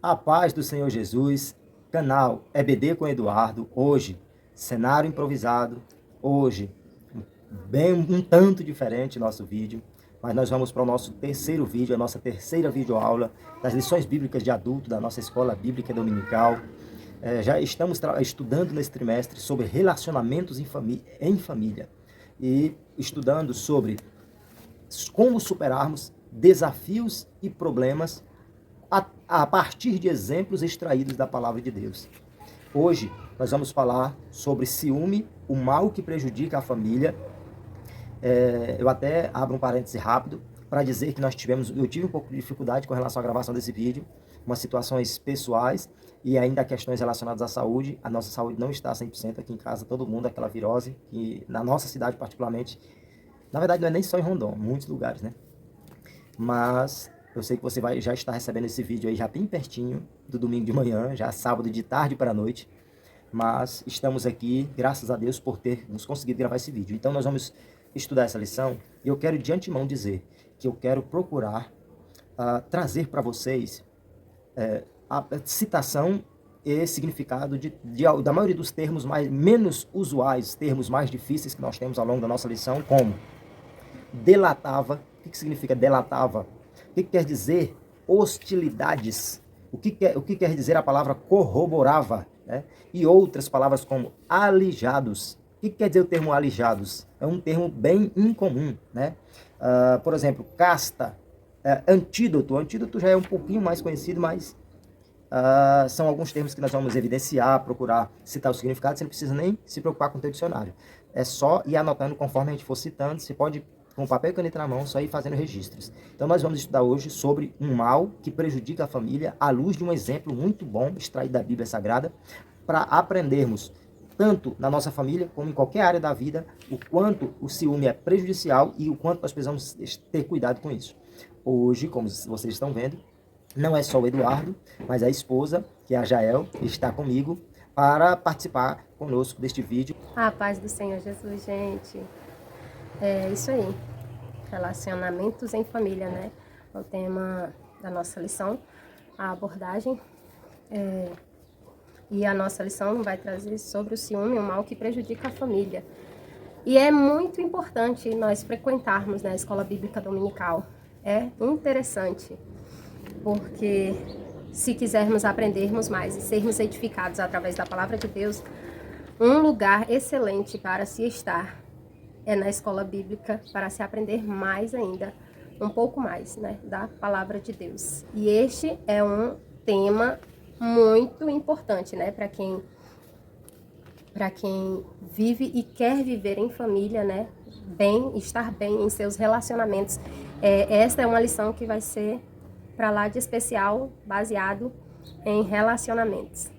A paz do Senhor Jesus, canal EBD com Eduardo, hoje, cenário improvisado, hoje, bem um tanto diferente nosso vídeo, mas nós vamos para o nosso terceiro vídeo, a nossa terceira videoaula das lições bíblicas de adulto da nossa escola bíblica dominical. Já estamos estudando nesse trimestre sobre relacionamentos em família e estudando sobre como superarmos desafios e problemas a partir de exemplos extraídos da palavra de Deus. Hoje nós vamos falar sobre ciúme, o mal que prejudica a família. Eu até abro um parêntese rápido para dizer que eu tive um pouco de dificuldade com relação à gravação desse vídeo, umas situações pessoais e ainda questões relacionadas à saúde. A nossa saúde não está 100% aqui em casa, todo mundo, aquela virose, que na nossa cidade particularmente, na verdade não é nem só em Rondon, muitos lugares, né? Mas eu sei que você já está recebendo esse vídeo aí já bem pertinho do domingo de manhã, já sábado de tarde para a noite. Mas estamos aqui, graças a Deus, por termos conseguido gravar esse vídeo. Então nós vamos estudar essa lição e eu quero de antemão dizer que eu quero procurar trazer para vocês a citação e significado da maioria dos termos menos usuais, termos mais difíceis que nós temos ao longo da nossa lição, como delatava. O que significa delatava? O que quer dizer hostilidades? O que quer dizer a palavra corroborava? Né? E outras palavras como alijados. O que quer dizer o termo alijados? É um termo bem incomum. Né? Por exemplo, casta, antídoto. Antídoto já é um pouquinho mais conhecido, mas são alguns termos que nós vamos evidenciar, procurar citar o significado. Você não precisa nem se preocupar com o teu dicionário. É só ir anotando conforme a gente for citando. Você pode, com papel e caneta na mão, só ir fazendo registros. Então nós vamos estudar hoje sobre um mal que prejudica a família à luz de um exemplo muito bom extraído da Bíblia Sagrada, para aprendermos, tanto na nossa família como em qualquer área da vida, o quanto o ciúme é prejudicial e o quanto nós precisamos ter cuidado com isso. Hoje, como vocês estão vendo, não é só o Eduardo, mas a esposa, que é a Jael, está comigo para participar conosco deste vídeo. A paz do Senhor Jesus, gente. É isso aí. Relacionamentos em família, né? É o tema da nossa lição, a abordagem. E a nossa lição vai trazer sobre o ciúme, o mal que prejudica a família. E é muito importante nós frequentarmos, né, a escola bíblica dominical. É interessante, porque se quisermos aprendermos mais e sermos edificados através da palavra de Deus, um lugar excelente para se estar é na escola bíblica, para se aprender mais ainda, um pouco mais, né, da palavra de Deus. E este é um tema muito importante, né, para quem vive e quer viver em família, né, estar bem em seus relacionamentos. Esta é uma lição que vai ser para lá de especial, baseado em relacionamentos.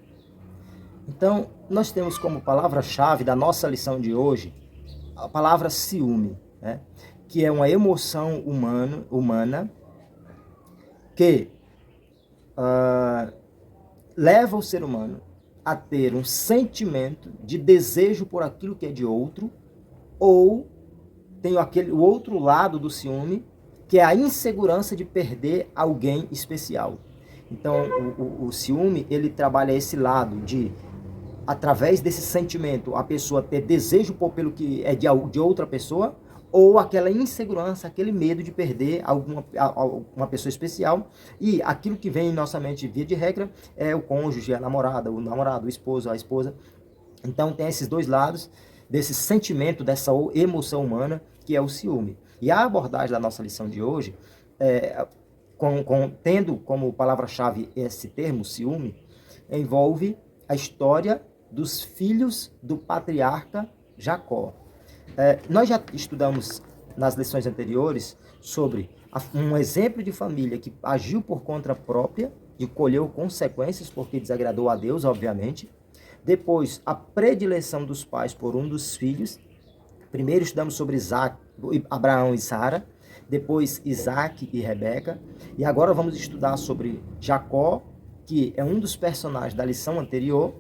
Então, nós temos como palavra-chave da nossa lição de hoje a palavra ciúme, né? Que é uma emoção humana que leva o ser humano a ter um sentimento de desejo por aquilo que é de outro, ou tem o outro lado do ciúme, que é a insegurança de perder alguém especial. Então, o ciúme, ele trabalha esse lado de, através desse sentimento, a pessoa ter desejo pelo que é de outra pessoa, ou aquela insegurança, aquele medo de perder uma pessoa especial. E aquilo que vem em nossa mente, via de regra, é o cônjuge, a namorada, o namorado, o esposo, a esposa. Então tem esses dois lados desse sentimento, dessa emoção humana, que é o ciúme. E a abordagem da nossa lição de hoje, tendo como palavra-chave esse termo, ciúme, envolve a história dos filhos do patriarca Jacó. Nós já estudamos nas lições anteriores sobre um exemplo de família que agiu por conta própria e colheu consequências porque desagradou a Deus, obviamente. Depois, a predileção dos pais por um dos filhos. Primeiro estudamos sobre Abraão e Sara, depois Isaac e Rebeca, e agora vamos estudar sobre Jacó, que é um dos personagens da lição anterior,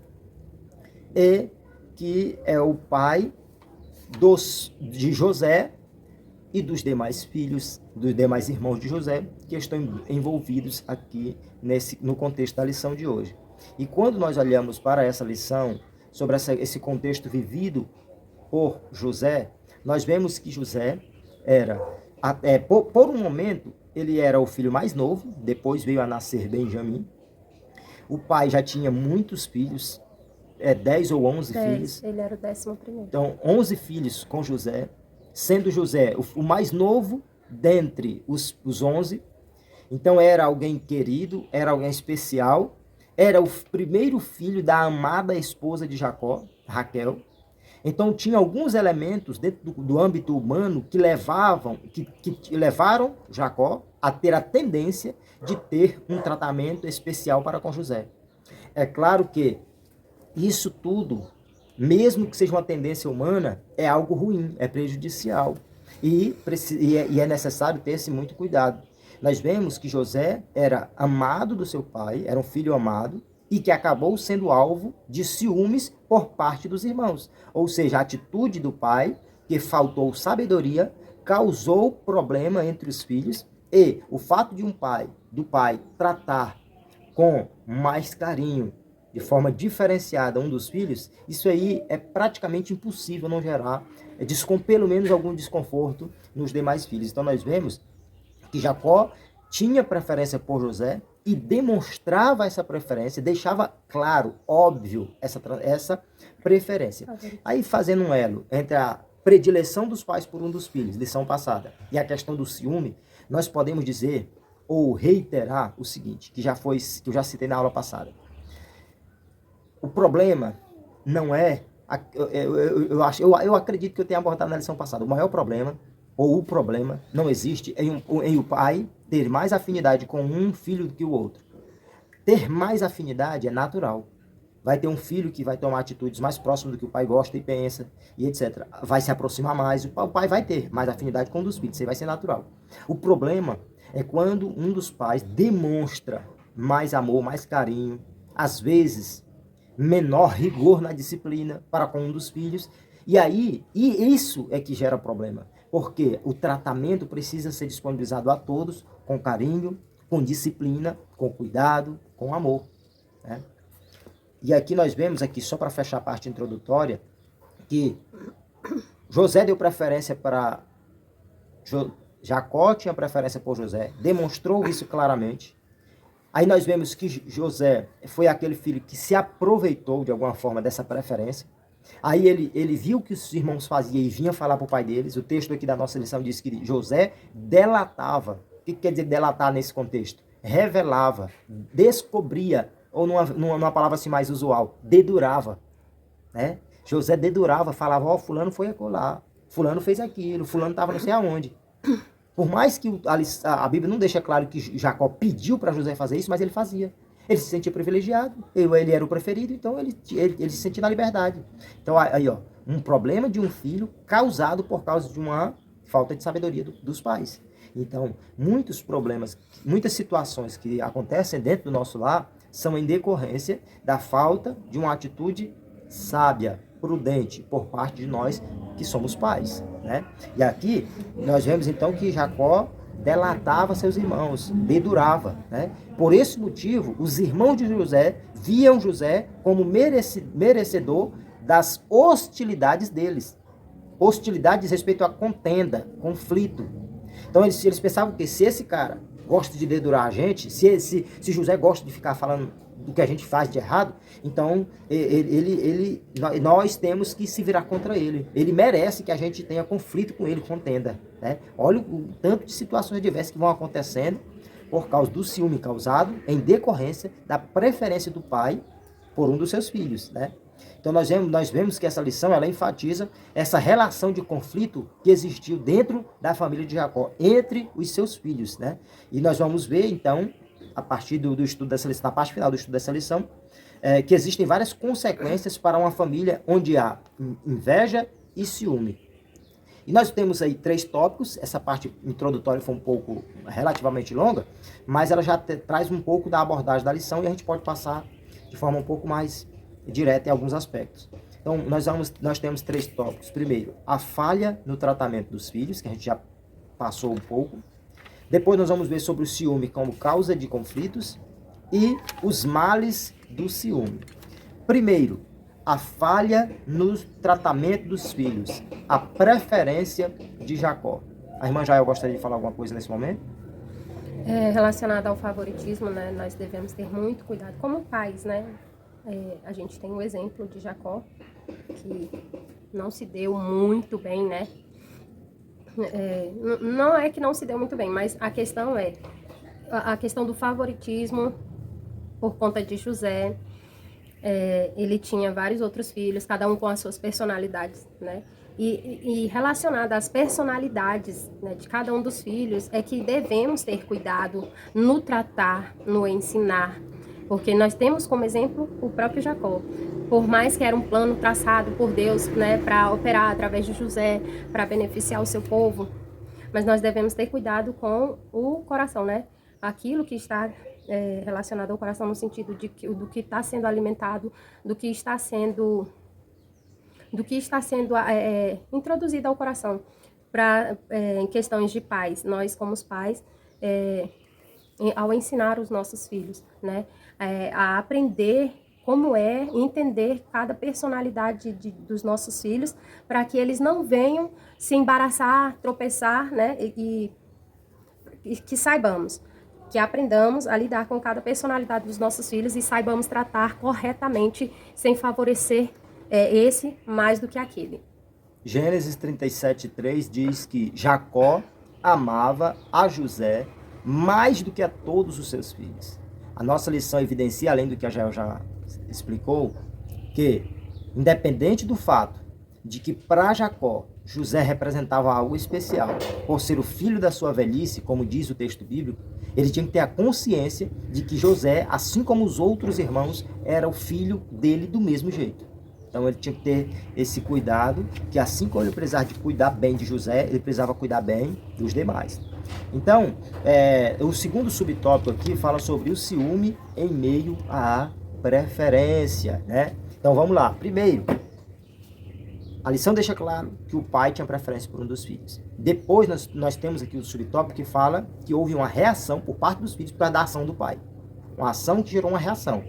e que é o pai de José, e dos demais filhos, dos demais irmãos de José, que estão envolvidos aqui no contexto da lição de hoje. E quando nós olhamos para essa lição, sobre esse contexto vivido por José, nós vemos que José era, por um momento, ele era o filho mais novo, depois veio a nascer Benjamim. O pai já tinha muitos filhos, 10 ou 11 filhos. Ele era o 11º. Então, 11 filhos com José, sendo José o mais novo dentre os 11. Então, era alguém querido, era alguém especial, era o primeiro filho da amada esposa de Jacó, Raquel. Então, tinha alguns elementos dentro do âmbito humano que levaram Jacó a ter a tendência de ter um tratamento especial para com José. É claro que isso tudo, mesmo que seja uma tendência humana, é algo ruim, é prejudicial. E é necessário ter-se muito cuidado. Nós vemos que José era amado do seu pai, era um filho amado, e que acabou sendo alvo de ciúmes por parte dos irmãos. Ou seja, a atitude do pai, que faltou sabedoria, causou problema entre os filhos, e o fato de do pai tratar com mais carinho, de forma diferenciada um dos filhos, isso aí é praticamente impossível não gerar, pelo menos algum desconforto nos demais filhos. Então nós vemos que Jacó tinha preferência por José e demonstrava essa preferência, deixava claro, óbvio, essa preferência. Aí fazendo um elo entre a predileção dos pais por um dos filhos, lição passada, e a questão do ciúme, nós podemos dizer ou reiterar o seguinte, que eu já citei na aula passada. O problema não é, eu acredito que eu tenha abordado na lição passada, o maior problema, ou o problema, não existe em o pai ter mais afinidade com um filho do que o outro. Ter mais afinidade é natural. Vai ter um filho que vai tomar atitudes mais próximas do que o pai gosta e pensa, e etc. Vai se aproximar mais, o pai vai ter mais afinidade com um dos filhos, isso aí vai ser natural. O problema é quando um dos pais demonstra mais amor, mais carinho, às vezes menor rigor na disciplina para com um dos filhos, e isso é que gera problema, porque o tratamento precisa ser disponibilizado a todos com carinho, com disciplina, com cuidado, com amor, né? E aqui nós vemos, só para fechar a parte introdutória, que José deu preferência para... Jacó tinha preferência por José, demonstrou isso claramente. Aí nós vemos que José foi aquele filho que se aproveitou de alguma forma dessa preferência. Aí ele viu o que os irmãos faziam e vinha falar para o pai deles. O texto aqui da nossa lição diz que José delatava. O que quer dizer delatar nesse contexto? Revelava, descobria, ou numa palavra assim mais usual, dedurava, né? José dedurava, falava, fulano foi acolá, fulano fez aquilo, fulano estava não sei aonde. Por mais que a Bíblia não deixa claro que Jacó pediu para José fazer isso, mas ele fazia. Ele se sentia privilegiado, ele era o preferido, então ele se sentia na liberdade. Então aí, um problema de um filho causado por causa de uma falta de sabedoria dos pais. Então, muitos problemas, muitas situações que acontecem dentro do nosso lar são em decorrência da falta de uma atitude sábia, prudente por parte de nós que somos pais, né? E aqui nós vemos então que Jacó delatava seus irmãos, dedurava, né? Por esse motivo, os irmãos de José viam José como merecedor das hostilidades deles. Hostilidades respeito à contenda, conflito. Então eles pensavam que se esse cara gosta de dedurar a gente, se José gosta de ficar falando do que a gente faz de errado, então nós temos que se virar contra ele. Ele merece que a gente tenha conflito com ele, contenda, né? Olha o tanto de situações diversas que vão acontecendo por causa do ciúme causado em decorrência da preferência do pai por um dos seus filhos, né? Então nós vemos que essa lição ela enfatiza essa relação de conflito que existiu dentro da família de Jacó, entre os seus filhos, né? E nós vamos ver então, a partir do estudo dessa lição, na parte final do estudo dessa lição, que existem várias consequências para uma família onde há inveja e ciúme. E nós temos aí 3 tópicos, essa parte introdutória foi um pouco relativamente longa, mas ela já traz um pouco da abordagem da lição e a gente pode passar de forma um pouco mais direta em alguns aspectos. Então nós temos 3 tópicos. Primeiro, a falha no tratamento dos filhos, que a gente já passou um pouco. Depois nós vamos ver sobre o ciúme como causa de conflitos e os males do ciúme. Primeiro, a falha no tratamento dos filhos, a preferência de Jacó. A irmã Jael gostaria de falar alguma coisa nesse momento? Relacionado ao favoritismo, né, nós devemos ter muito cuidado como pais, né? A gente tem o exemplo de Jacó, que não se deu muito bem, né? Não é que não se deu muito bem, mas a questão é a questão do favoritismo por conta de José. Ele tinha vários outros filhos, cada um com as suas personalidades, né? E relacionada às personalidades, né, de cada um dos filhos, é que devemos ter cuidado no tratar, no ensinar, porque nós temos como exemplo o próprio Jacó. Por mais que era um plano traçado por Deus, né, para operar através de José, para beneficiar o seu povo, mas nós devemos ter cuidado com o coração, né? Aquilo que está relacionado ao coração no sentido do que está sendo alimentado, do que está sendo introduzido ao coração em questões de pais. Nós, como os pais, ao ensinar os nossos filhos, né, a aprender como entender cada personalidade dos nossos filhos, para que eles não venham se embaraçar, tropeçar, né, e que saibamos, que aprendamos a lidar com cada personalidade dos nossos filhos e saibamos tratar corretamente, sem favorecer esse mais do que aquele. Gênesis 37:3 diz que Jacó amava a José mais do que a todos os seus filhos. A nossa lição evidencia, além do que a Jael já explicou, que independente do fato de que para Jacó José representava algo especial, por ser o filho da sua velhice, como diz o texto bíblico, ele tinha que ter a consciência de que José, assim como os outros irmãos, era o filho dele do mesmo jeito. Então ele tinha que ter esse cuidado, que assim como ele precisava de cuidar bem de José, ele precisava cuidar bem dos demais. Então, o segundo subtópico aqui fala sobre o ciúme em meio à preferência, né? Então vamos lá. Primeiro, a lição deixa claro que o pai tinha preferência por um dos filhos. Depois nós temos aqui o subtópico que fala que houve uma reação por parte dos filhos por causa da ação do pai. Uma ação que gerou uma reação.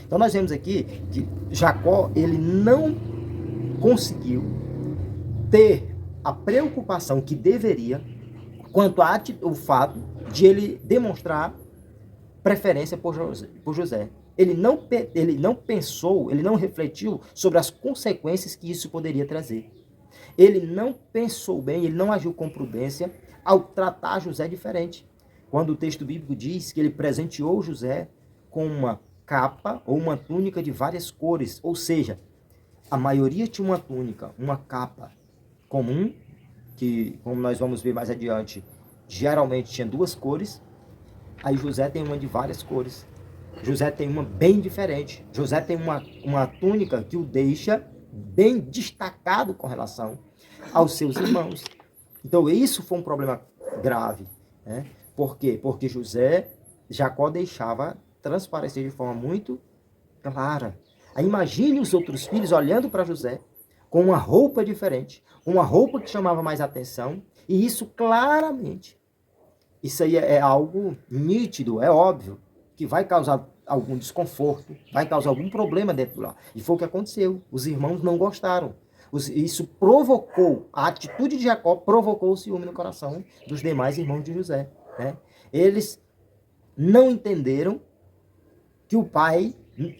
Então nós vemos aqui que Jacó, ele não conseguiu ter a preocupação que deveria quanto ao fato de ele demonstrar preferência por José. Ele não pensou, ele não refletiu sobre as consequências que isso poderia trazer. Ele não pensou bem, ele não agiu com prudência ao tratar José diferente. Quando o texto bíblico diz que ele presenteou José com uma capa ou uma túnica de várias cores, ou seja, a maioria tinha uma túnica, uma capa comum, que, como nós vamos ver mais adiante, geralmente tinha duas cores. Aí José tem uma de várias cores. José tem uma bem diferente. José tem uma túnica que o deixa bem destacado com relação aos seus irmãos. Então isso foi um problema grave, né? Por quê? Porque Jacó deixava transparecer de forma muito clara. Aí imagine os outros filhos olhando para José com uma roupa diferente, uma roupa que chamava mais atenção, e isso claramente, isso aí é algo nítido, é óbvio, que vai causar algum desconforto, vai causar algum problema dentro lá. E foi o que aconteceu. Os irmãos não gostaram. Isso provocou, a atitude de Jacó provocou o ciúme no coração dos demais irmãos de José, né? Eles não entenderam que o pai,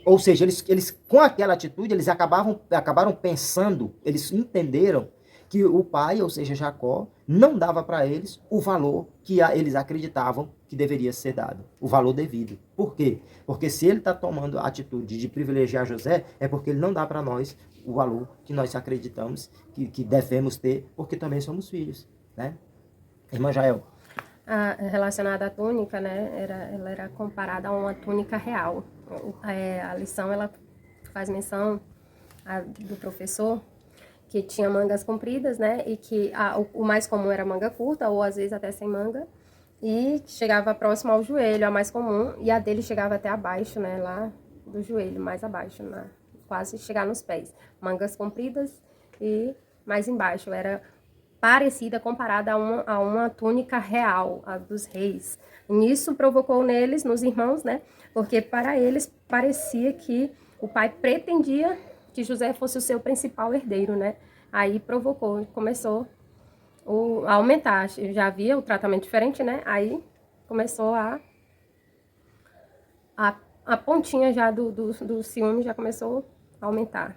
ou seja, eles com aquela atitude, eles acabaram pensando, eles entenderam que o pai, ou seja, Jacó, não dava para eles o valor que eles acreditavam que deveria ser dado, o valor devido. Por quê? Porque se ele está tomando a atitude de privilegiar José, é porque ele não dá para nós o valor que nós acreditamos que devemos ter, porque também somos filhos, né? Irmã Jael. Relacionada à túnica, né, ela era comparada a uma túnica real. A lição, ela faz menção do professor, que tinha mangas compridas, né, e que o mais comum era manga curta, ou às vezes até sem manga, e chegava próximo ao joelho, a mais comum, e a dele chegava até abaixo, né, lá do joelho, mais abaixo, quase chegar nos pés. Mangas compridas e mais embaixo, era parecida, comparada a uma túnica real, a dos reis. E isso provocou neles, nos irmãos, né? Porque para eles parecia que o pai pretendia que José fosse o seu principal herdeiro, né? Aí provocou, começou a aumentar. Já havia o tratamento diferente, né? Aí começou a pontinha já do ciúme já começou a aumentar.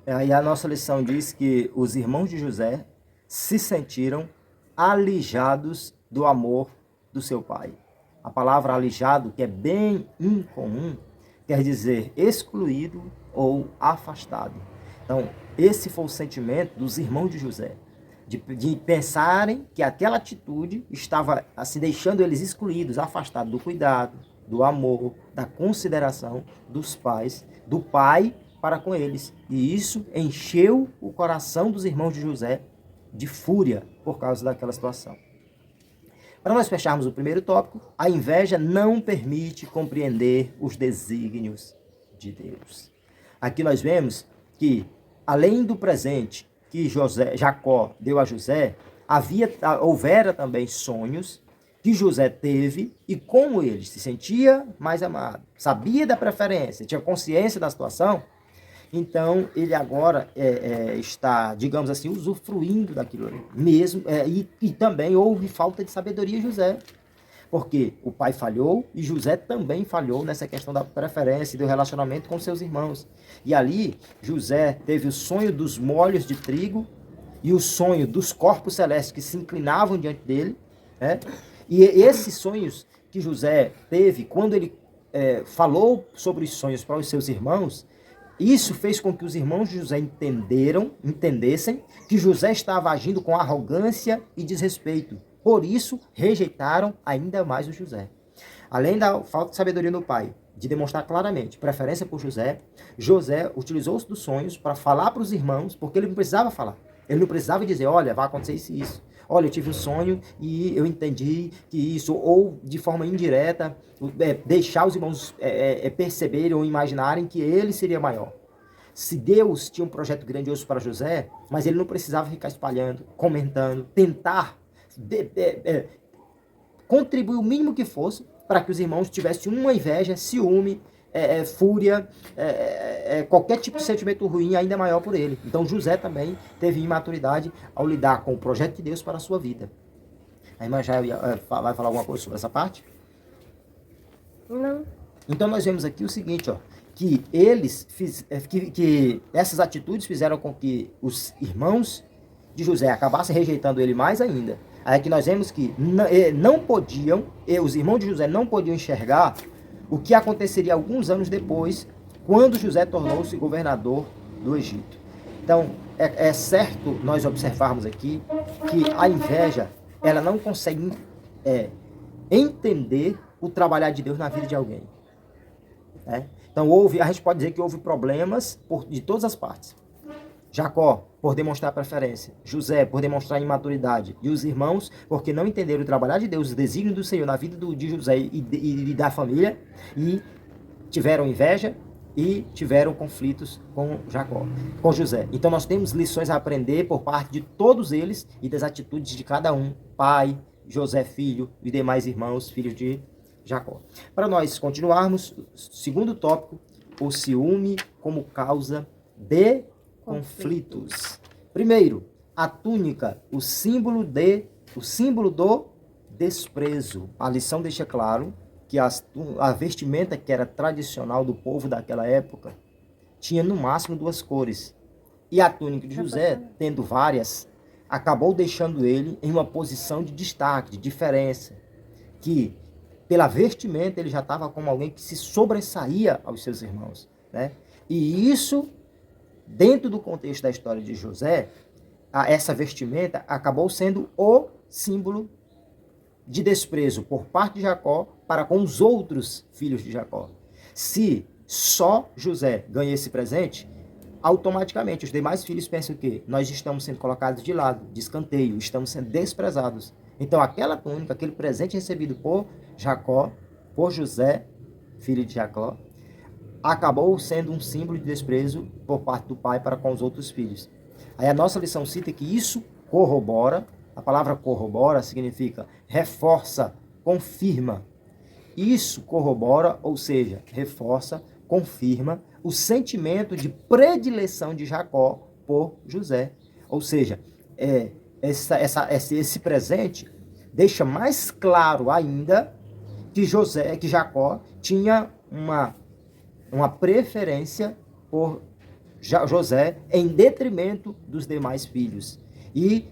Aí a nossa lição diz que os irmãos de José se sentiram alijados do amor do seu pai. A palavra alijado, que é bem incomum, quer dizer excluído ou afastado. Então, esse foi o sentimento dos irmãos de José, de pensarem que aquela atitude estava assim, deixando eles excluídos, afastados do cuidado, do amor, da consideração dos pais, do pai para com eles. E isso encheu o coração dos irmãos de José de fúria por causa daquela situação. Para nós fecharmos o primeiro tópico, a inveja não permite compreender os desígnios de Deus. Aqui nós vemos que, além do presente que Jacó deu a José, houvera também sonhos que José teve, e como ele se sentia mais amado, sabia da preferência, tinha consciência da situação, então ele agora está, digamos assim, usufruindo daquilo ali mesmo, e também houve falta de sabedoria em José, porque o pai falhou e José também falhou nessa questão da preferência e do relacionamento com seus irmãos. E ali José teve o sonho dos molhos de trigo e o sonho dos corpos celestes que se inclinavam diante dele, né? E esses sonhos que José teve, quando ele falou sobre os sonhos para os seus irmãos, isso fez com que os irmãos de José entendessem que José estava agindo com arrogância e desrespeito. Por isso, rejeitaram ainda mais o José. Além da falta de sabedoria do pai, de demonstrar claramente preferência por José, José utilizou-se dos sonhos para falar para os irmãos, porque ele não precisava falar. Ele não precisava dizer, olha, vai acontecer isso e isso. Olha, eu tive um sonho e eu entendi que isso, ou de forma indireta, deixar os irmãos perceberem ou imaginarem que ele seria maior. Se Deus tinha um projeto grandioso para José, mas ele não precisava ficar espalhando, comentando, tentar contribuir o mínimo que fosse para que os irmãos tivessem uma inveja, ciúme, fúria, qualquer tipo de sentimento ruim ainda maior por ele. Então José também teve imaturidade ao lidar com o projeto de Deus para a sua vida. A irmã já vai falar alguma coisa sobre essa parte? Não. Então nós vemos aqui o seguinte, que eles que essas atitudes fizeram com que os irmãos de José acabassem rejeitando ele mais ainda. Aí que nós vemos que não podiam, os irmãos de José não podiam enxergar o que aconteceria alguns anos depois, quando José tornou-se governador do Egito. Então, é certo nós observarmos aqui que a inveja, ela não consegue entender o trabalhar de Deus na vida de alguém. Né? Então, a gente pode dizer que houve problemas de todas as partes. Jacó, por demonstrar preferência. José, por demonstrar imaturidade. E os irmãos, porque não entenderam o trabalhar de Deus, o desígnio do Senhor na vida de José e da família, e tiveram inveja e tiveram conflitos com José. Então nós temos lições a aprender por parte de todos eles e das atitudes de cada um. Pai, José filho e demais irmãos, filhos de Jacó. Para nós continuarmos, segundo tópico, o ciúme como causa de conflitos. Primeiro, a túnica, o símbolo do desprezo. A lição deixa claro que a vestimenta que era tradicional do povo daquela época tinha no máximo 2 cores. E a túnica de José, tendo várias, acabou deixando ele em uma posição de destaque, de diferença, que pela vestimenta ele já estava como alguém que se sobressaía aos seus irmãos, né? E isso, dentro do contexto da história de José, essa vestimenta acabou sendo o símbolo de desprezo por parte de Jacó para com os outros filhos de Jacó. Se só José ganha esse presente, automaticamente os demais filhos pensam que nós estamos sendo colocados de lado, de escanteio, estamos sendo desprezados. Então aquela túnica, aquele presente recebido por Jacó, por José, filho de Jacó, acabou sendo um símbolo de desprezo por parte do pai para com os outros filhos. Aí a nossa lição cita que isso corrobora. A palavra corrobora significa reforça, confirma. Isso corrobora, ou seja, reforça, confirma o sentimento de predileção de Jacó por José. Ou seja, esse presente deixa mais claro ainda que Jacó tinha uma preferência por José em detrimento dos demais filhos. E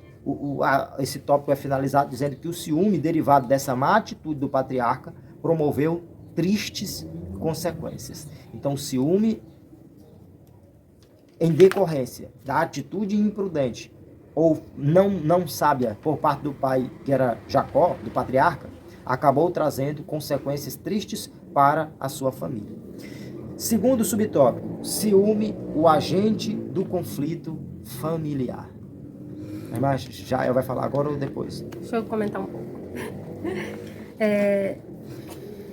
esse tópico é finalizado dizendo que o ciúme derivado dessa má atitude do patriarca promoveu tristes consequências. Então, o ciúme, em decorrência da atitude imprudente ou não sábia por parte do pai, que era Jacó, do patriarca, acabou trazendo consequências tristes para a sua família. Segundo subtópico, ciúme, o agente do conflito familiar. Mas já vai falar agora ou depois? Deixa eu comentar um pouco.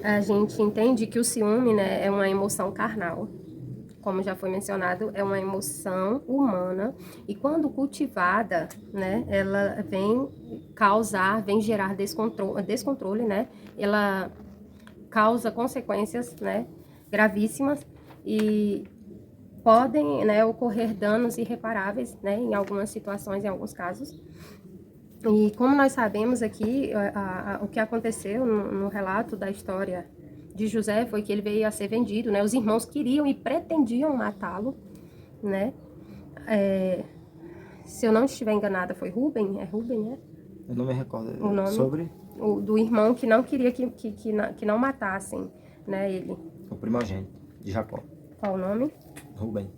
A gente entende que o ciúme, né, é uma emoção carnal. Como já foi mencionado, é uma emoção humana e quando cultivada, né, ela vem gerar descontrole, né? Ela causa consequências, né, gravíssimas e podem, né, ocorrer danos irreparáveis, né, em algumas situações, em alguns casos. E como nós sabemos aqui, o que aconteceu no relato da história de José foi que ele veio a ser vendido, né? Os irmãos queriam e pretendiam matá-lo, né? Se eu não estiver enganada, foi Rubem? É Rubem, né? Eu não me recordo. O nome sobre? Do irmão que não queria que não matassem, né, ele. O primogênito de Jacó. Qual o nome? Rubem.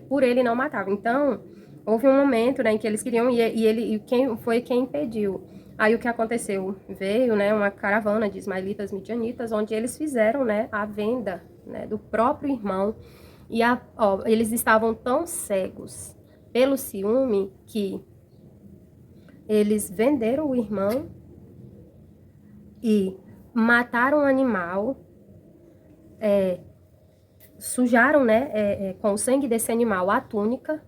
Por ele não matava. Então, houve um momento, né, em que eles queriam e quem impediu. Aí o que aconteceu? Veio, né, uma caravana de ismaelitas midianitas, onde eles fizeram, né, a venda, né, do próprio irmão. E eles estavam tão cegos pelo ciúme que eles venderam o irmão e mataram o animal, sujaram, né, com o sangue desse animal a túnica.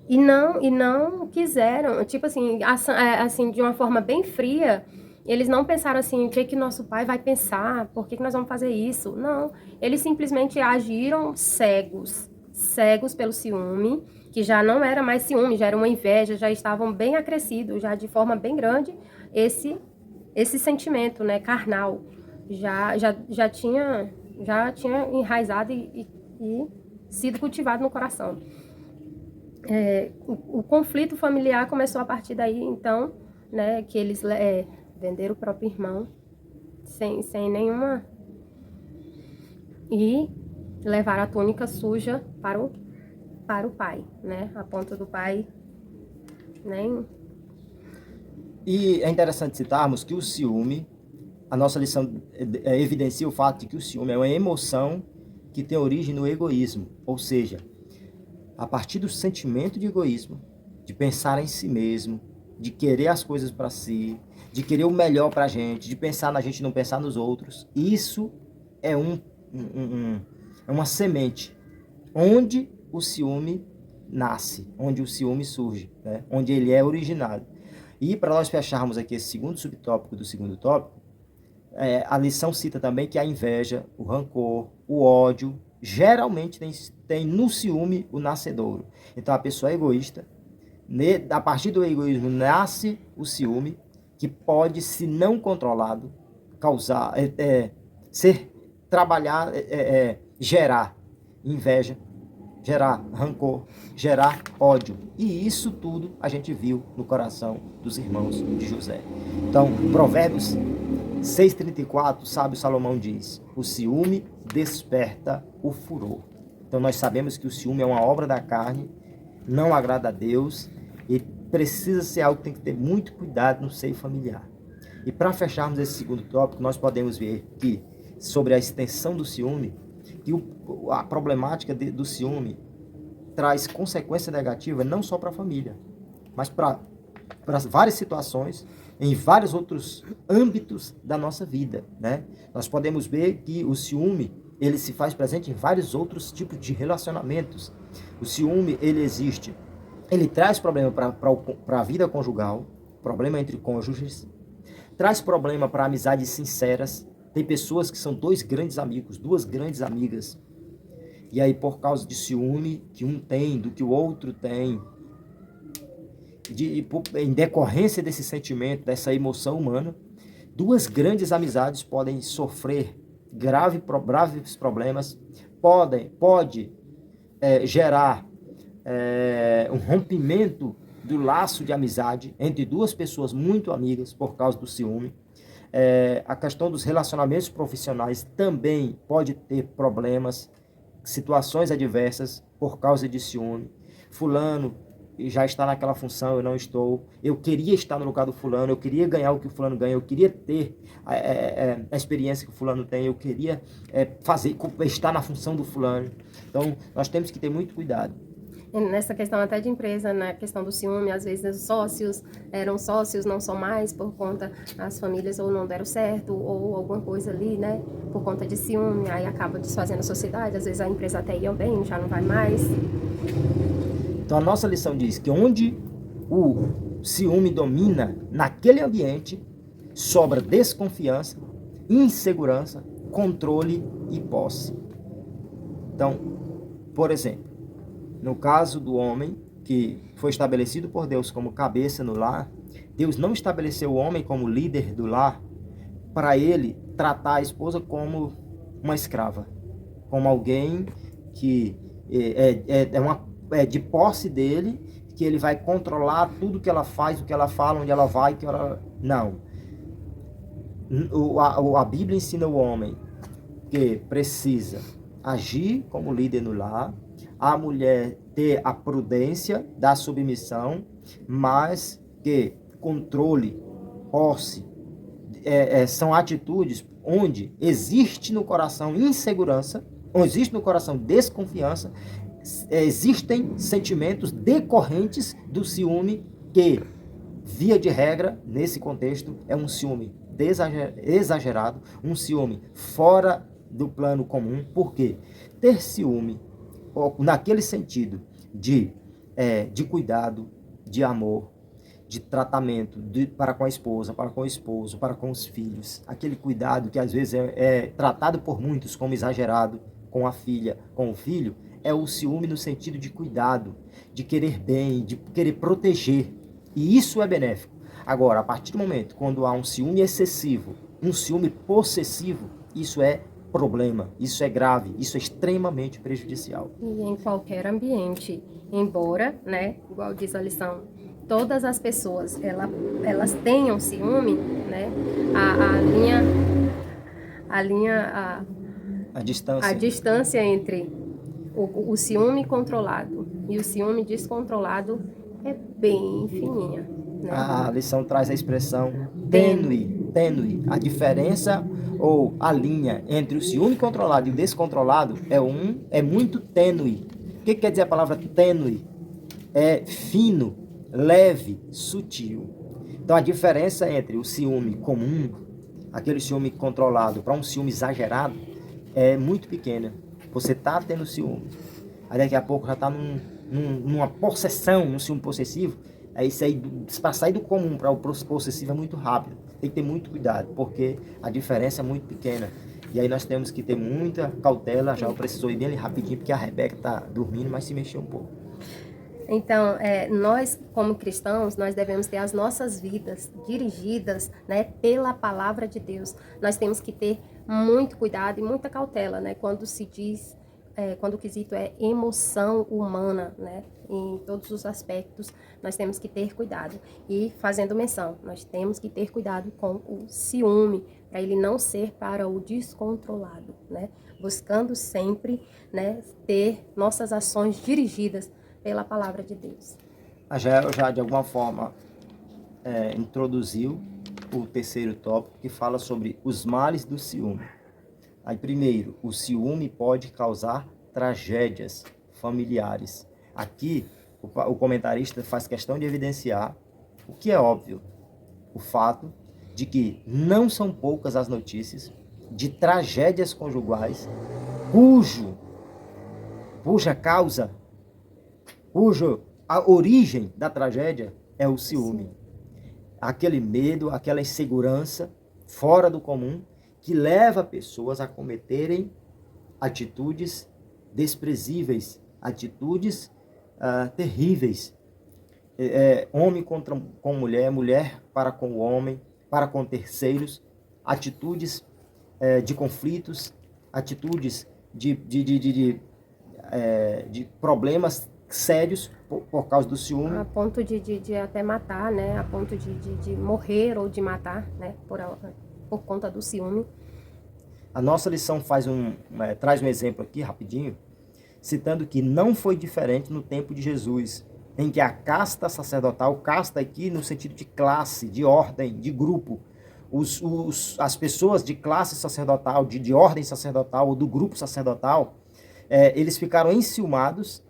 E não quiseram, tipo assim, de uma forma bem fria, eles não pensaram assim, o que nosso pai vai pensar, por que nós vamos fazer isso? Não, eles simplesmente agiram cegos pelo ciúme, que já não era mais ciúme, já era uma inveja, já estavam bem acrescidos, já de forma bem grande, esse sentimento, né, carnal, já tinha enraizado e sido cultivado no coração. O conflito familiar começou a partir daí, então, né, que eles venderam o próprio irmão sem nenhuma e levaram a túnica suja para o pai, né, a ponto do pai nem... E é interessante citarmos que o ciúme, a nossa lição evidencia o fato de que o ciúme é uma emoção que tem origem no egoísmo, ou seja, a partir do sentimento de egoísmo, de pensar em si mesmo, de querer as coisas para si, de querer o melhor para a gente, de pensar na gente e não pensar nos outros. Isso é uma semente onde o ciúme nasce, onde o ciúme surge, né? Onde ele é originado. E para nós fecharmos aqui esse segundo subtópico do segundo tópico, a lição cita também que a inveja, o rancor, o ódio, geralmente tem no ciúme o nascedouro. Então a pessoa é egoísta, a partir do egoísmo nasce o ciúme, que pode, se não controlado, causar, gerar inveja, gerar rancor, gerar ódio. E isso tudo a gente viu no coração dos irmãos de José. Então, Provérbios 6,34, sábio Salomão diz: o ciúme desperta o furor. Então nós sabemos que o ciúme é uma obra da carne, não agrada a Deus e precisa ser algo que tem que ter muito cuidado no seio familiar. E para fecharmos esse segundo tópico, nós podemos ver que, sobre a extensão do ciúme, que a problemática do ciúme traz consequência negativa não só para a família, mas para várias situações, em vários outros âmbitos da nossa vida, né? Nós podemos ver que o ciúme, ele se faz presente em vários outros tipos de relacionamentos, O ciúme, ele existe. Ele traz problema para a vida conjugal, problema entre cônjuges, traz problema para amizades sinceras. Tem pessoas que são dois grandes amigos, duas grandes amigas, e aí por causa de ciúme que um tem, do que o outro tem, em decorrência desse sentimento, dessa emoção humana, duas grandes amizades podem sofrer graves problemas, pode gerar um rompimento do laço de amizade entre duas pessoas muito amigas por causa do ciúme. A questão dos relacionamentos profissionais também pode ter problemas, situações adversas por causa de ciúme. Fulano já está naquela função, eu não estou. Eu queria estar no lugar do fulano, eu queria ganhar o que o fulano ganha, eu queria ter a experiência que o fulano tem, eu queria estar na função do fulano. Então, nós temos que ter muito cuidado. Nessa questão até de empresa, na questão do ciúme, às vezes os sócios eram sócios, não são mais por conta as famílias ou não deram certo ou alguma coisa ali, né, por conta de ciúme, aí acaba desfazendo a sociedade, às vezes a empresa até ia bem, já não vai mais. Então a nossa lição diz que onde o ciúme domina, naquele ambiente, sobra desconfiança, insegurança, controle e posse. Então, por exemplo, no caso do homem que foi estabelecido por Deus como cabeça no lar, Deus não estabeleceu o homem como líder do lar para ele tratar a esposa como uma escrava, como alguém que é de posse dele, que ele vai controlar tudo que ela faz, o que ela fala, onde ela vai, que ela... Não. A Bíblia ensina o homem que precisa agir como líder no lar, a mulher ter a prudência da submissão, mas que controle, posse, são atitudes onde existe no coração insegurança, onde existe no coração desconfiança, existem sentimentos decorrentes do ciúme que, via de regra, nesse contexto, é um ciúme exagerado, um ciúme fora do plano comum. Por quê? Ter ciúme, naquele sentido de cuidado, de amor, de tratamento para com a esposa, para com o esposo, para com os filhos, aquele cuidado que às vezes é tratado por muitos como exagerado, com a filha, com o filho, é o ciúme no sentido de cuidado, de querer bem, de querer proteger. E isso é benéfico. Agora, a partir do momento quando há um ciúme excessivo, um ciúme possessivo, isso é problema, isso é grave, isso é extremamente prejudicial. E em qualquer ambiente, embora, né, igual diz a lição, todas as pessoas, elas tenham ciúme, né, a distância entre o ciúme controlado e o ciúme descontrolado é bem fininha. Né? A lição traz a expressão tênue. A diferença ou a linha entre o ciúme controlado e o descontrolado é muito tênue. O que quer dizer a palavra tênue? É fino, leve, sutil. Então a diferença entre o ciúme comum, aquele ciúme controlado, para um ciúme exagerado, é muito pequena. Você está tendo ciúme, aí daqui a pouco já está numa possessão, num ciúme possessivo. Aí isso aí, para sair do comum para o possessivo é muito rápido. Tem que ter muito cuidado, porque a diferença é muito pequena. E aí nós temos que ter muita cautela. Já eu preciso ir bem ali rapidinho, porque a Rebeca está dormindo, mas se mexeu um pouco. Então, nós como cristãos, nós devemos ter as nossas vidas dirigidas, né, pela palavra de Deus. Nós temos que ter muito cuidado e muita cautela, né, quando se diz, quando o quesito é emoção humana, né, em todos os aspectos, nós temos que ter cuidado. E fazendo menção, nós temos que ter cuidado com o ciúme, para ele não ser para o descontrolado, né, buscando sempre, né, ter nossas ações dirigidas pela palavra de Deus. Já de alguma forma introduziu o terceiro tópico, que fala sobre os males do ciúme. Aí primeiro, o ciúme pode causar tragédias familiares. Aqui o comentarista faz questão de evidenciar o que é óbvio, o fato de que não são poucas as notícias de tragédias conjugais cuja causa a origem da tragédia é o ciúme. Sim. Aquele medo, aquela insegurança fora do comum que leva pessoas a cometerem atitudes desprezíveis, atitudes terríveis. Homem com mulher, mulher para com o homem, para com terceiros, atitudes de conflitos, atitudes de problemas sérios por causa do ciúme. A ponto de até matar, né? A ponto de morrer ou de matar, né? Por conta do ciúme. A nossa lição traz um exemplo aqui, rapidinho, citando que não foi diferente no tempo de Jesus, em que a casta sacerdotal, casta aqui no sentido de classe, de ordem, de grupo, as pessoas de classe sacerdotal, de ordem sacerdotal ou do grupo sacerdotal, eles ficaram enciumados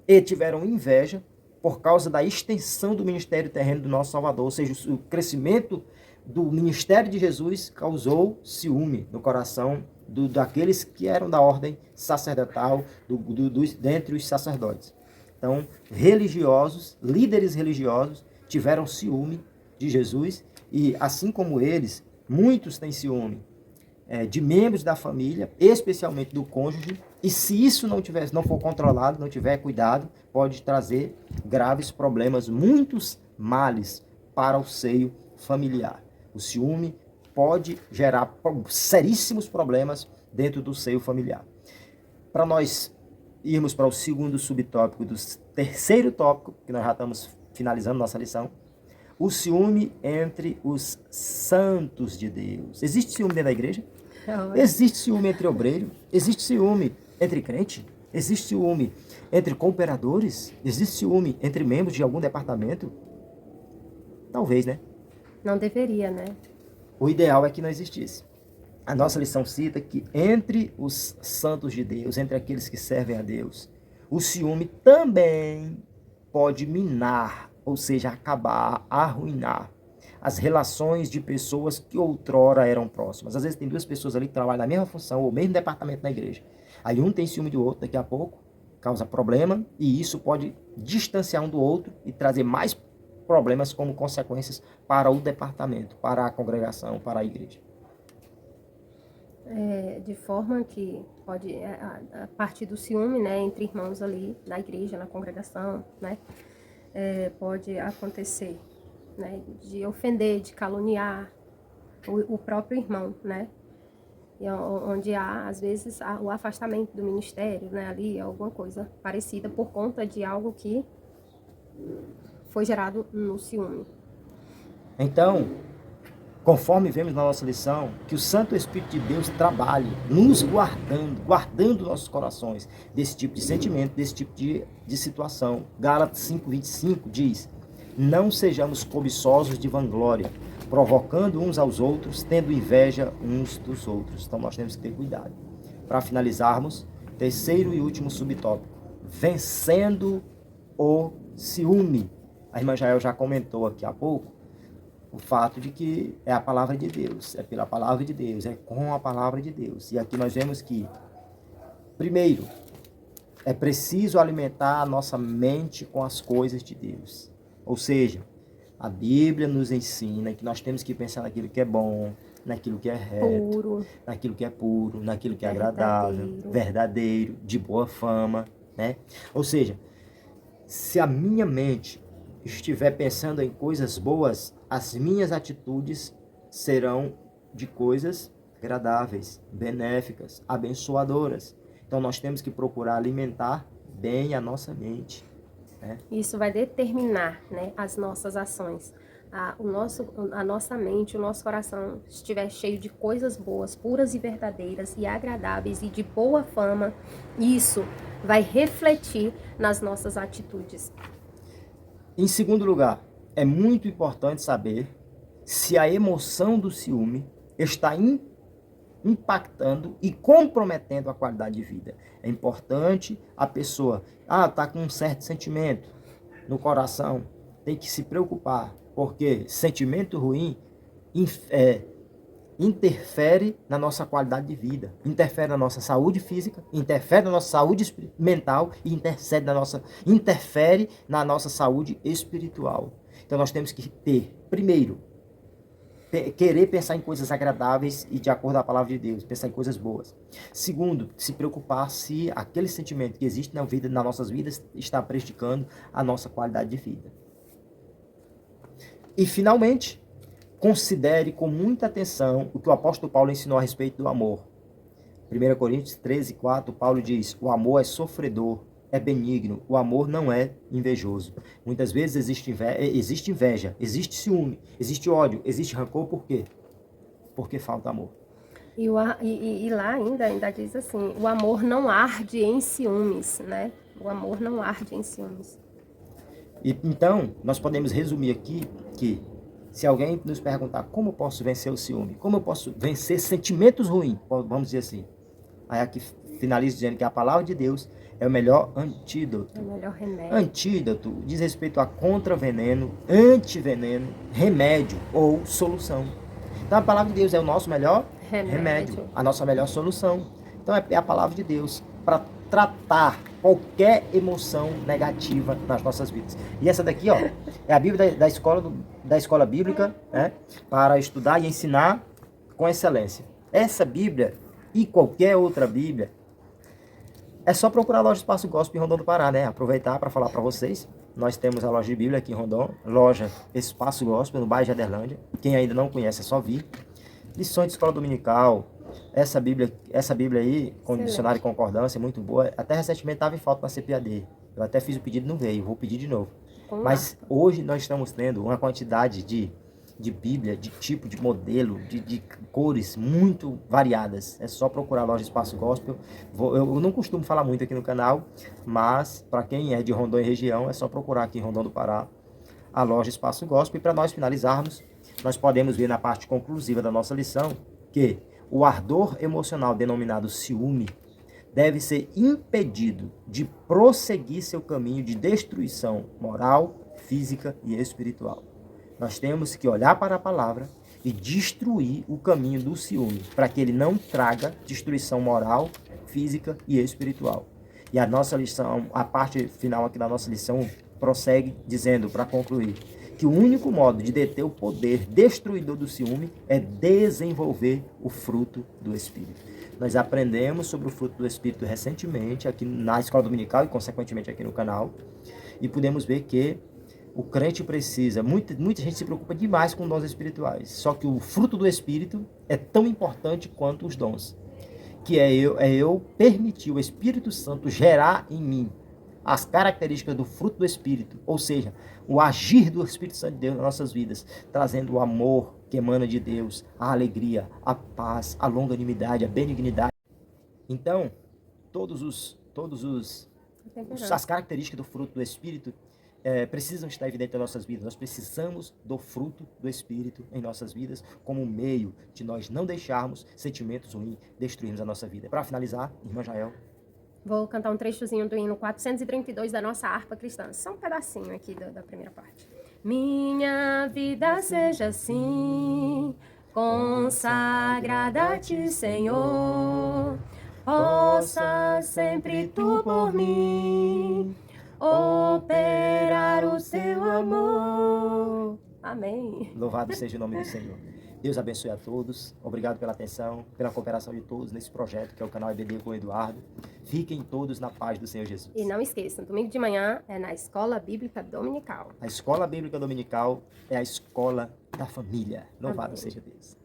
e tiveram inveja por causa da extensão do ministério terreno do nosso Salvador, ou seja, o crescimento do ministério de Jesus causou ciúme no coração daqueles que eram da ordem sacerdotal, dentre os sacerdotes. Então, religiosos, líderes religiosos, tiveram ciúme de Jesus e, assim como eles, muitos têm ciúme de membros da família, especialmente do cônjuge, e se isso não for controlado, não tiver cuidado, pode trazer graves problemas, muitos males para o seio familiar. O ciúme pode gerar seríssimos problemas dentro do seio familiar. Para nós irmos para o segundo subtópico do terceiro tópico, que nós já estamos finalizando nossa lição, o ciúme entre os santos de Deus. Existe ciúme dentro da igreja? Existe ciúme entre obreiro? Existe ciúme entre crente? Existe ciúme entre cooperadores? Existe ciúme entre membros de algum departamento? Talvez, né? Não deveria, né? O ideal é que não existisse. A nossa lição cita que entre os santos de Deus, entre aqueles que servem a Deus, o ciúme também pode minar, ou seja, acabar, arruinar as relações de pessoas que outrora eram próximas. Às vezes tem duas pessoas ali que trabalham na mesma função ou mesmo departamento na igreja. Aí um tem ciúme do outro, daqui a pouco causa problema e isso pode distanciar um do outro e trazer mais problemas como consequências para o departamento, para a congregação, para a igreja. De forma que pode, a partir do ciúme, né, entre irmãos ali na igreja, na congregação, né, pode acontecer, né, de ofender, de caluniar o próprio irmão, né, e onde há, às vezes, o afastamento do ministério, né, ali, alguma coisa parecida por conta de algo que foi gerado no ciúme. Então, conforme vemos na nossa lição, que o Santo Espírito de Deus trabalhe, nos guardando nossos corações desse tipo de sentimento, desse tipo de situação. Gálatas 5:25 diz: não sejamos cobiçosos de vanglória, provocando uns aos outros, tendo inveja uns dos outros. Então nós temos que ter cuidado. Para finalizarmos, terceiro e último subtópico: vencendo o ciúme. A irmã Jael já comentou aqui há pouco o fato de que é a palavra de Deus, é pela palavra de Deus, é com a palavra de Deus. E aqui nós vemos que, primeiro, é preciso alimentar a nossa mente com as coisas de Deus. Ou seja, a Bíblia nos ensina que nós temos que pensar naquilo que é bom, naquilo que é reto, naquilo que é puro, naquilo que é agradável, verdadeiro, de boa fama, né? Ou seja, se a minha mente estiver pensando em coisas boas, as minhas atitudes serão de coisas agradáveis, benéficas, abençoadoras. Então nós temos que procurar alimentar bem a nossa mente, né? Isso vai determinar, né, as nossas ações. A nossa mente, o nosso coração estiver cheio de coisas boas, puras e verdadeiras e agradáveis e de boa fama, isso vai refletir nas nossas atitudes. Em segundo lugar, é muito importante saber se a emoção do ciúme está impactando e comprometendo a qualidade de vida. É importante a pessoa, está com um certo sentimento no coração, tem que se preocupar, porque sentimento ruim interfere na nossa qualidade de vida, interfere na nossa saúde física, interfere na nossa saúde mental e interfere na nossa saúde espiritual. Então nós temos que ter, primeiro, querer pensar em coisas agradáveis e de acordo com a palavra de Deus, pensar em coisas boas. Segundo, se preocupar se aquele sentimento que existe nas nossas vidas está prejudicando a nossa qualidade de vida. E finalmente, considere com muita atenção o que o apóstolo Paulo ensinou a respeito do amor. 1 Coríntios 13:4, Paulo diz: o amor é sofredor, é benigno, o amor não é invejoso. Muitas vezes existe inveja, existe ciúme, existe ódio, existe rancor, por quê? Porque falta amor. E lá ainda diz assim, o amor não arde em ciúmes, né? O amor não arde em ciúmes. Então, nós podemos resumir aqui que se alguém nos perguntar como eu posso vencer o ciúme, como eu posso vencer sentimentos ruins, vamos dizer assim, aí aqui finaliza dizendo que a palavra de Deus é o melhor antídoto. É o melhor remédio. Antídoto diz respeito a contraveneno, antiveneno, remédio ou solução. Então a palavra de Deus é o nosso melhor remédio, a nossa melhor solução. Então é a palavra de Deus para tratar qualquer emoção negativa nas nossas vidas. E essa daqui, ó, é a Bíblia da escola bíblica, né, para estudar e ensinar com excelência. Essa Bíblia e qualquer outra Bíblia, é só procurar a loja Espaço Gospel em Rondon do Pará, né? Aproveitar para falar para vocês. Nós temos a loja de Bíblia aqui em Rondon, loja Espaço Gospel, no bairro de Aderlândia. Quem ainda não conhece é só vir. Lições de escola dominical. Essa Bíblia aí, com dicionário e concordância, é muito boa. Até recentemente estava em falta na CPAD. Eu até fiz o pedido e não veio, vou pedir de novo. Mas hoje nós estamos tendo uma quantidade de Bíblia, de tipo, de modelo, de cores muito variadas. É só procurar a loja Espaço Gospel. Eu não costumo falar muito aqui no canal, mas para quem é de Rondon e região, é só procurar aqui em Rondon do Pará a loja Espaço Gospel. E para nós finalizarmos, nós podemos ver na parte conclusiva da nossa lição que o ardor emocional denominado ciúme deve ser impedido de prosseguir seu caminho de destruição moral, física e espiritual. Nós temos que olhar para a palavra e destruir o caminho do ciúme, para que ele não traga destruição moral, física e espiritual. E a nossa lição, a parte final aqui da nossa lição, prossegue dizendo, para concluir, que o único modo de deter o poder destruidor do ciúme é desenvolver o fruto do Espírito. Nós aprendemos sobre o fruto do Espírito recentemente, aqui na escola dominical e consequentemente aqui no canal, e podemos ver que o crente precisa, muita gente se preocupa demais com dons espirituais, só que o fruto do Espírito é tão importante quanto os dons, que é eu permitir o Espírito Santo gerar em mim as características do fruto do Espírito, ou seja, o agir do Espírito Santo de Deus nas nossas vidas, trazendo o amor que emana de Deus, a alegria, a paz, a longanimidade, a benignidade. Então, as características do fruto do Espírito precisam estar evidentes nas nossas vidas. Nós precisamos do fruto do Espírito em nossas vidas como um meio de nós não deixarmos sentimentos ruins destruirmos a nossa vida. Para finalizar, irmã Jael. Vou cantar um trechozinho do hino 432 da nossa harpa cristã. Só um pedacinho aqui da primeira parte. Minha vida seja assim, consagrada a ti, Senhor. Possa sempre tu por mim operar o teu amor. Amém. Louvado seja o nome do Senhor. Deus abençoe a todos. Obrigado pela atenção, pela cooperação de todos nesse projeto que é o canal EBD com o Eduardo. Fiquem todos na paz do Senhor Jesus. E não esqueçam, domingo de manhã é na Escola Bíblica Dominical. A Escola Bíblica Dominical é a escola da família. Louvado seja Deus.